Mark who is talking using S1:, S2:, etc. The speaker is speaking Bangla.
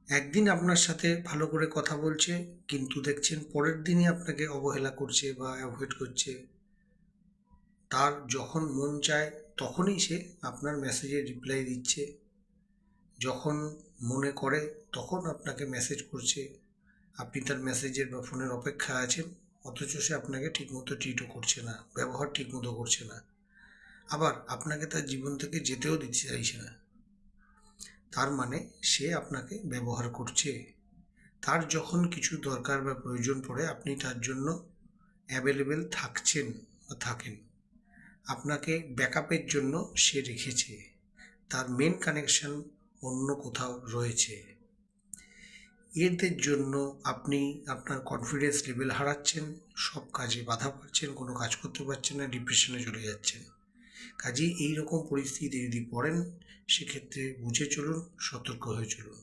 S1: একদিন আপনার সাথে ভালো করে কথা বলছে, কিন্তু দেখছেন পরের দিনই আপনাকে অবহেলা করছে বা অ্যাভয়েড করছে। তার যখন মন চায় তখনই সে আপনার মেসেজে রিপ্লাই দিচ্ছে, যখন মনে করে তখন আপনাকে মেসেজ করছে। আপনি তার মেসেজের বা ফোনের অপেক্ষায় আছেন, অথচ সে আপনাকে ঠিকমতো ট্রিটও করছে না, ব্যবহার ঠিকমতো করছে না। আবার আপনাকে তার জীবন থেকে যেতেও দিতে চাইছে না। তার মানে সে আপনাকে ব্যবহার করছে। তার যখন কিছু দরকার বা প্রয়োজন পড়ে আপনি তার জন্য অ্যাভেলেবেল থাকছেন বা থাকেন। আপনাকে ব্যাকআপের জন্য সে রেখেছে। তার মেন কানেকশন অন্য কোথাও রয়েছে। এদের জন্য আপনি আপনার কনফিডেন্স লেভেল হারাচ্ছেন, সব কাজে বাধা পাচ্ছেন, কোনো কাজ করতে পারছেন না, ডিপ্রেশনে চলে যাচ্ছেন। কাজেই এইরকম পরিস্থিতিতে যদি পড়েন, সেক্ষেত্রে বুঝে চলুন, সতর্ক হয়ে চলুন।